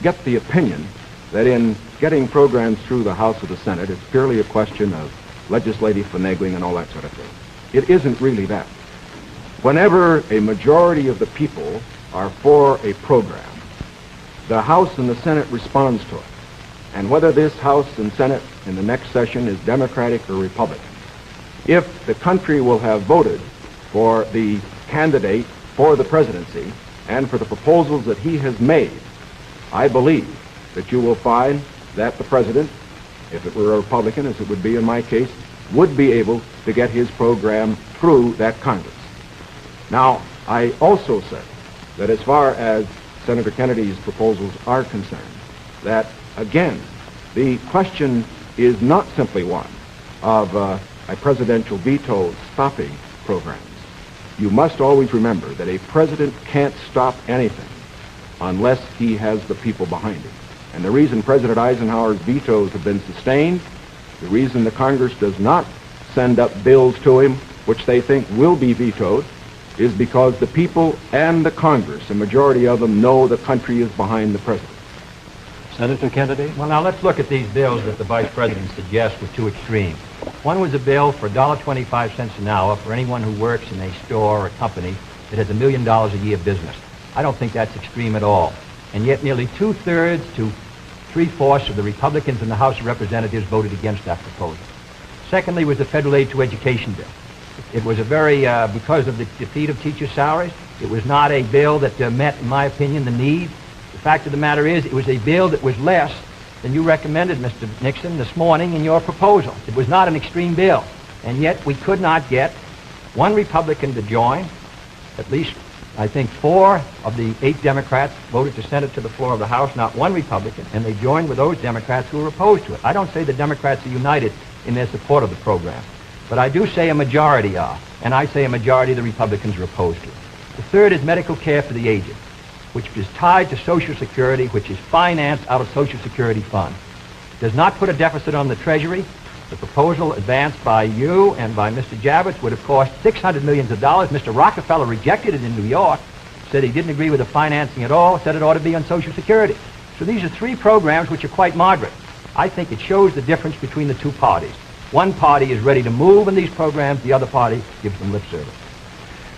[SPEAKER 3] get the opinion that in getting programs through the House or the Senate, it's purely a question of legislative finagling and all that sort of thing. It isn't really that. Whenever a majority of the people are for a program, the House and the Senate responds to it. And whether this House and Senate in the next session is Democratic or Republican, if the country will have voted for the candidate for the presidency and for the proposals that he has made, I believe that you will find that the president, if it were a Republican, as it would be in my case, would be able to get his program through that Congress. Now, I also say that as far as Senator Kennedy's proposals are concerned, that, again, the question is not simply one of a presidential veto stopping programs. You must always remember that a president can't stop anything unless he has the people behind him. And the reason President Eisenhower's vetoes have been sustained, the reason the Congress does not send up bills to him which they think will be vetoed, is because the people and the Congress, a majority of them, know the country is behind the president.
[SPEAKER 1] Senator Kennedy?
[SPEAKER 2] Well, now let's look at these bills that the Vice President suggests were too extreme. One was a bill for $1.25 an hour for anyone who works in a store or a company that has $1 million a year business. I don't think that's extreme at all. And yet nearly 2/3 to 3/4 of the Republicans in the House of Representatives voted against that proposal. Secondly was the federal aid to education bill. It was a very, because of the defeat of teacher salaries, it was not a bill that met, in my opinion, the need. The fact of the matter is, it was a bill that was less than you recommended, Mr. Nixon, this morning in your proposal. It was not an extreme bill. And yet we could not get one Republican to join. At least, I think, 4 of the 8 Democrats voted to send it to the floor of the House, not one Republican, and they joined with those Democrats who were opposed to it. I don't say the Democrats are united in their support of the program, but I do say a majority are, and I say a majority of the Republicans are opposed to it. The third is medical care for the aged, which is tied to Social Security, which is financed out of Social Security funds. Does not put a deficit on the Treasury. The proposal advanced by you and by Mr. Javits would have cost $600 million. Mr. Rockefeller rejected it in New York, said he didn't agree with the financing at all, said it ought to be on Social Security. So these are 3 programs which are quite moderate. I think it shows the difference between the 2 parties. One party is ready to move in these programs, the other party gives them lip service.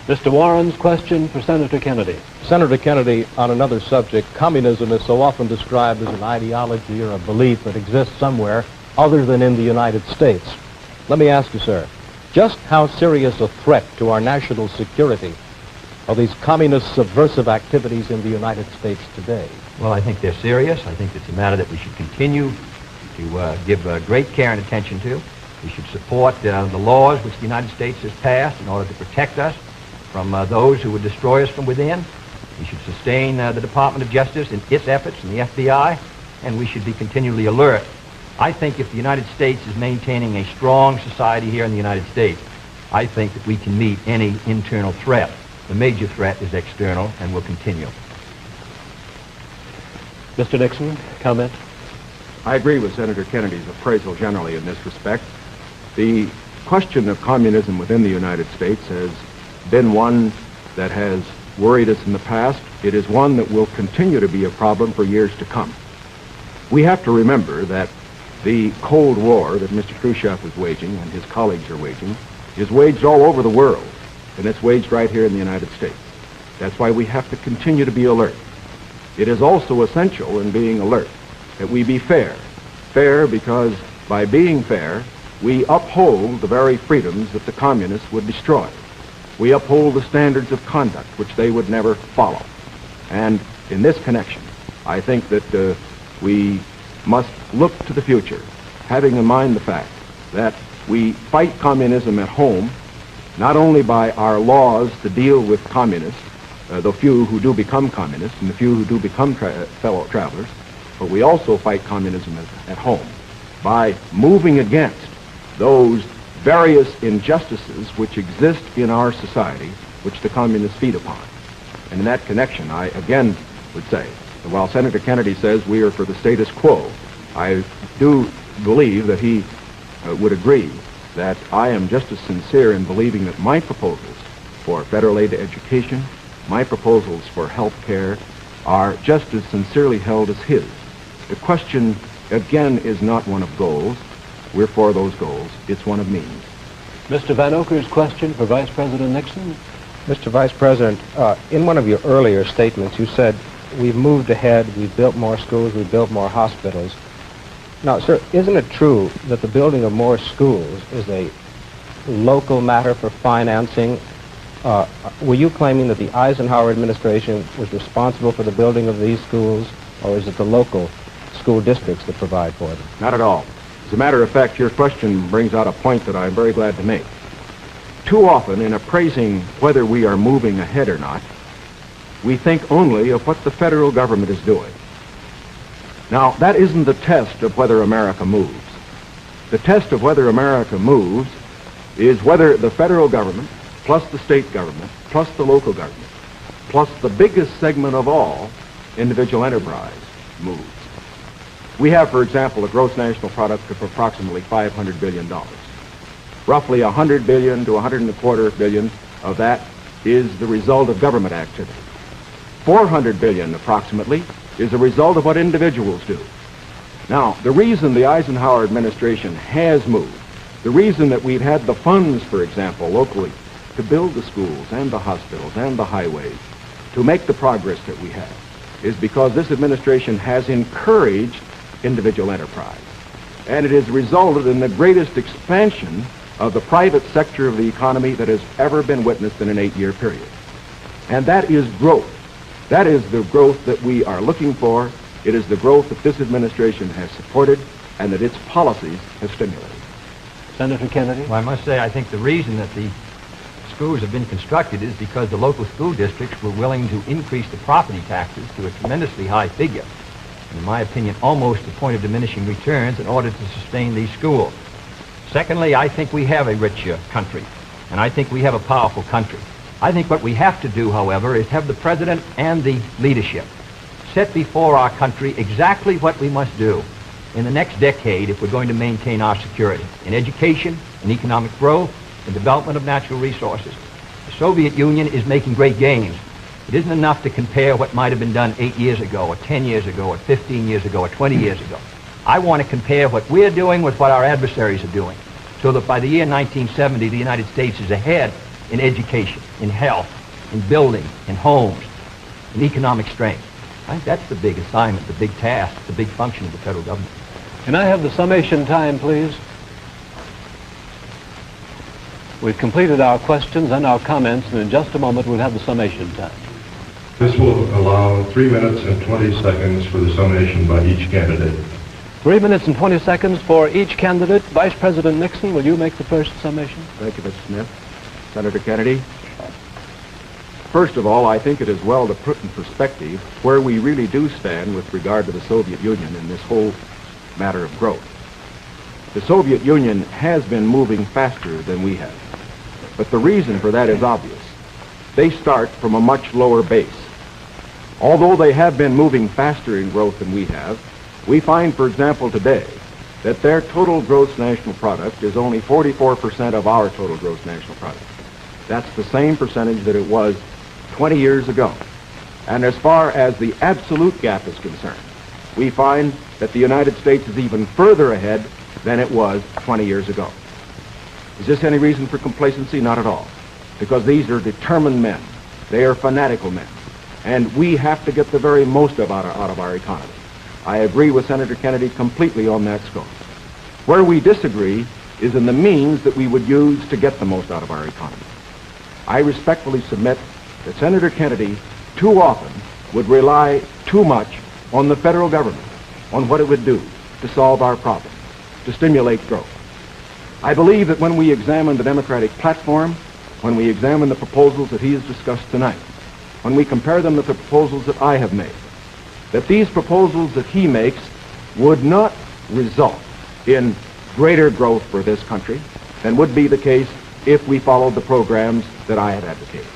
[SPEAKER 1] Mr. Warren's question for Senator Kennedy.
[SPEAKER 4] Senator Kennedy, on another subject, communism is so often described as an ideology or a belief that exists somewhere other than in the United States. Let me ask you, sir, just how serious a threat to our national security are these communist subversive activities in the United States today?
[SPEAKER 2] Well, I think they're serious. I think it's a matter that we should continue to give great care and attention to. We should support the laws which the United States has passed in order to protect us from those who would destroy us from within. We should sustain the Department of Justice in its efforts and the FBI, and we should be continually alert. I think if the United States is maintaining a strong society here in the United States, I think that we can meet any internal threat. The major threat is external and will continue.
[SPEAKER 1] Mr. Nixon, comment?
[SPEAKER 3] I agree with Senator Kennedy's appraisal generally in this respect. The question of communism within the United States has been one that has worried us in the past. It is one that will continue to be a problem for years to come. We have to remember that the Cold War that Mr. Khrushchev is waging and his colleagues are waging is waged all over the world, and it's waged right here in the United States. That's why we have to continue to be alert. It is also essential in being alert that we be fair. Fair because by being fair, we uphold the very freedoms that the communists would destroy. We uphold the standards of conduct which they would never follow. And in this connection, I think that we must look to the future, having in mind the fact that we fight communism at home, not only by our laws to deal with communists, the few who do become communists and the few who do become fellow travelers, but we also fight communism at home by moving against those various injustices which exist in our society, which the communists feed upon. And in that connection, I again would say that while Senator Kennedy says we are for the status quo, I do believe that he would agree that I am just as sincere in believing that my proposals for federal aid to education, my proposals for health care, are just as sincerely held as his. The question, again, is not one of goals. We're for those goals. It's one of means.
[SPEAKER 1] Mr. Van Oker's question for Vice President Nixon.
[SPEAKER 7] Mr. Vice President, in one of your earlier statements, you said, we've moved ahead, we've built more schools, we've built more hospitals. Now, sir, isn't it true that the building of more schools is a local matter for financing? Were you claiming that the Eisenhower administration was responsible for the building of these schools, or is it the local school districts that provide for them?
[SPEAKER 3] Not at all. As a matter of fact, your question brings out a point that I'm very glad to make. Too often, in appraising whether we are moving ahead or not, we think only of what the federal government is doing. Now, that isn't the test of whether America moves. The test of whether America moves is whether the federal government, plus the state government, plus the local government, plus the biggest segment of all, individual enterprise, moves. We have, for example, a gross national product of approximately $500 billion. Roughly $100 billion to $125 billion of that is the result of government activity. $400 billion, approximately, is a result of what individuals do. Now, the reason the Eisenhower administration has moved, the reason that we've had the funds, for example, locally, to build the schools and the hospitals and the highways, to make the progress that we have, is because this administration has encouraged individual enterprise. And it has resulted in the greatest expansion of the private sector of the economy that has ever been witnessed in an 8-year period. And that is growth. That is the growth that we are looking for. It is the growth that this administration has supported and that its policies have stimulated.
[SPEAKER 1] Senator Kennedy?
[SPEAKER 2] Well, I must say, I think the reason that the schools have been constructed is because the local school districts were willing to increase the property taxes to a tremendously high figure, and in my opinion, almost the point of diminishing returns in order to sustain these schools. Secondly, I think we have a rich country, and I think we have a powerful country. I think what we have to do, however, is have the president and the leadership set before our country exactly what we must do in the next decade if we're going to maintain our security in education, in economic growth, in development of natural resources. The Soviet Union is making great gains. It isn't enough to compare what might have been done 8 years ago, or 10 years ago, or 15 years ago, or 20 years ago. I want to compare what we're doing with what our adversaries are doing, so that by the year 1970, the United States is ahead in education, in health, in building, in homes, in economic strength. I think that's the big assignment, the big task, the big function of the federal government.
[SPEAKER 1] Can I have the summation time, please? We've completed our questions and our comments, and in just a moment we'll have the summation time.
[SPEAKER 8] This will allow 3 minutes and 20 seconds for the summation by each candidate.
[SPEAKER 1] 3 minutes and 20 seconds for each candidate. Vice President Nixon, will you make the first summation?
[SPEAKER 3] Thank you, Mr. Smith. Senator Kennedy. First of all, I think it is well to put in perspective where we really do stand with regard to the Soviet Union in this whole matter of growth. The Soviet Union has been moving faster than we have. But the reason for that is obvious. They start from a much lower base. Although they have been moving faster in growth than we have, we find, for example, today, that their total gross national product is only 44% of our total gross national product. That's the same percentage that it was 20 years ago. And as far as the absolute gap is concerned, we find that the United States is even further ahead than it was 20 years ago. Is this any reason for complacency? Not at all. Because these are determined men. They are fanatical men. And we have to get the very most out of our economy. I agree with Senator Kennedy completely on that score. Where we disagree is in the means that we would use to get the most out of our economy. I respectfully submit that Senator Kennedy too often would rely too much on the federal government, on what it would do to solve our problems, to stimulate growth. I believe that when we examine the Democratic platform, when we examine the proposals that he has discussed tonight, when we compare them with the proposals that I have made, that these proposals that he makes would not result in greater growth for this country than would be the case if we followed the programs that I have advocated.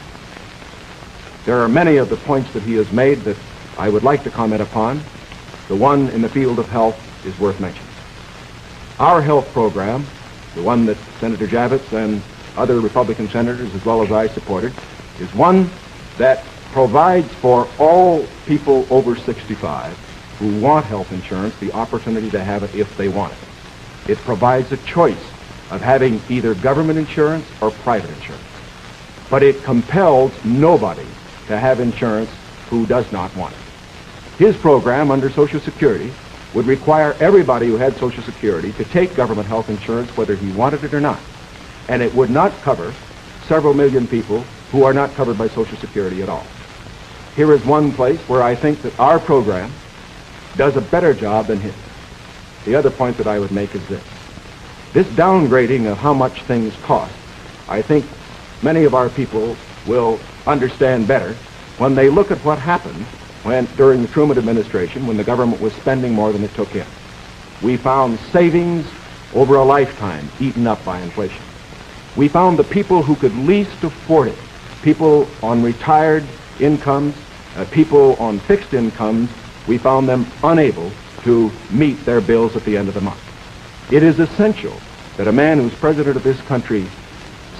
[SPEAKER 3] There are many of the points that he has made that I would like to comment upon. The one in the field of health is worth mentioning. Our health program, the one that Senator Javits and other Republican senators as well as I supported, is one that provides for all people over 65 who want health insurance the opportunity to have it if they want it. It provides a choice of having either government insurance or private insurance. But it compels nobody to have insurance who does not want it. His program under Social Security would require everybody who had Social Security to take government health insurance whether he wanted it or not. And it would not cover several million people who are not covered by Social Security at all. Here is one place where I think that our program does a better job than his. The other point that I would make is this. This downgrading of how much things cost, I think many of our people will understand better when they look at what happened during the Truman administration when the government was spending more than it took in. We found savings over a lifetime eaten up by inflation. We found the people who could least afford it, people on retired incomes, people on fixed incomes, we found them unable to meet their bills at the end of the month. It is essential that a man who's president of this country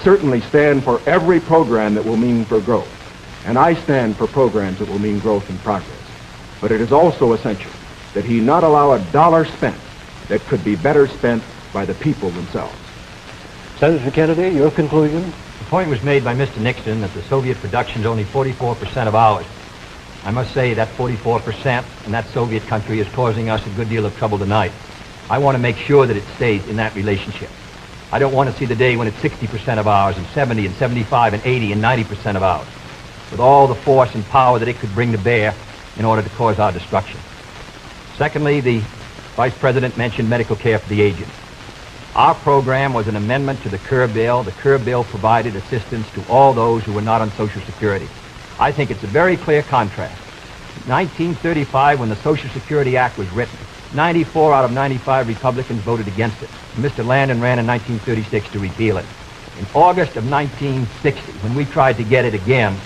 [SPEAKER 3] certainly stand for every program that will mean for growth. And I stand for programs that will mean growth and progress. But it is also essential that he not allow a dollar spent that could be better spent by the people themselves.
[SPEAKER 1] Senator Kennedy, your conclusion?
[SPEAKER 2] The point was made by Mr. Nixon that the Soviet production is only 44% of ours. I must say that 44% in that Soviet country is causing us a good deal of trouble tonight. I want to make sure that it stays in that relationship. I don't want to see the day when it's 60% of ours and 70 and 75 and 80 and 90% of ours, with all the force and power that it could bring to bear in order to cause our destruction. Secondly, the Vice President mentioned medical care for the aged. Our program was an amendment to the Kerr bill. The Kerr bill provided assistance to all those who were not on Social Security. I think it's a very clear contrast. In 1935, when the Social Security Act was written, 94 out of 95 Republicans voted against it. Mr. Landon ran in 1936 to repeal it. In August of 1960, when we tried to get it again,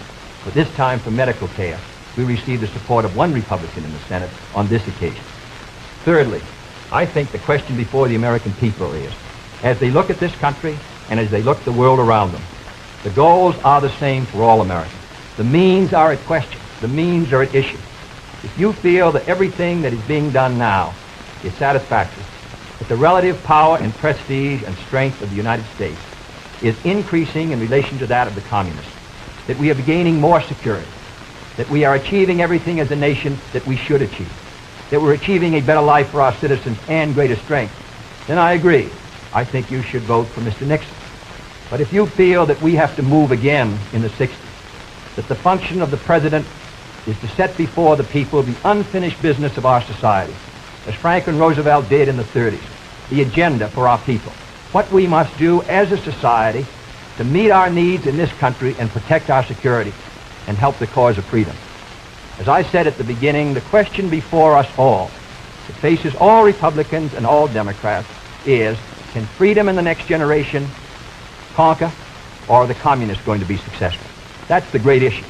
[SPEAKER 2] but this time for medical care, we received the support of one Republican in the Senate on this occasion. Thirdly, I think the question before the American people is, as they look at this country and as they look at the world around them, the goals are the same for all Americans. The means are at question. The means are at issue. If you feel that everything that is being done now is satisfactory, that the relative power and prestige and strength of the United States is increasing in relation to that of the communists, that we are gaining more security, that we are achieving everything as a nation that we should achieve, that we're achieving a better life for our citizens and greater strength, then I agree. I think you should vote for Mr. Nixon. But if you feel that we have to move again in the 60s, that the function of the president is to set before the people the unfinished business of our society, as Franklin Roosevelt did in the 30s, the agenda for our people, what we must do as a society to meet our needs in this country and protect our security and help the cause of freedom. As I said at the beginning, the question before us all, that faces all Republicans and all Democrats, is, can freedom in the next generation conquer, or are the communists going to be successful? That's the great issue.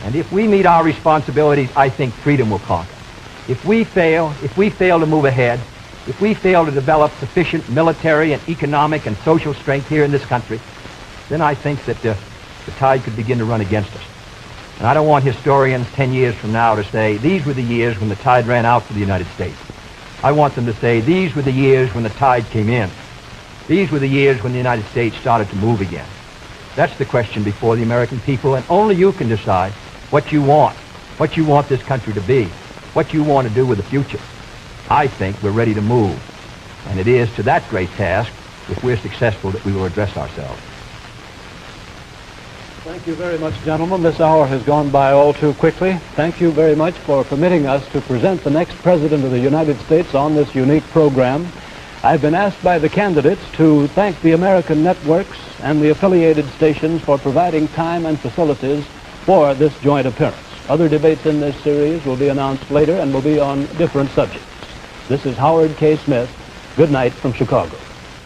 [SPEAKER 2] And if we meet our responsibilities, I think freedom will conquer. If we fail to move ahead, if we fail to develop sufficient military and economic and social strength here in this country, then I think that the tide could begin to run against us. And I don't want historians 10 years from now to say, these were the years when the tide ran out for the United States. I want them to say, these were the years when the tide came in. These were the years when the United States started to move again. That's the question before the American people, and only you can decide what you want this country to be, what you want to do with the future. I think we're ready to move, and it is to that great task, if we're successful, that we will address ourselves.
[SPEAKER 1] Thank you very much, gentlemen. This hour has gone by all too quickly. Thank you very much for permitting us to present the next President of the United States on this unique program. I've been asked by the candidates to thank the American networks and the affiliated stations for providing time and facilities for this joint appearance. Other debates in this series will be announced later and will be on different subjects. This is Howard K. Smith. Good night from Chicago.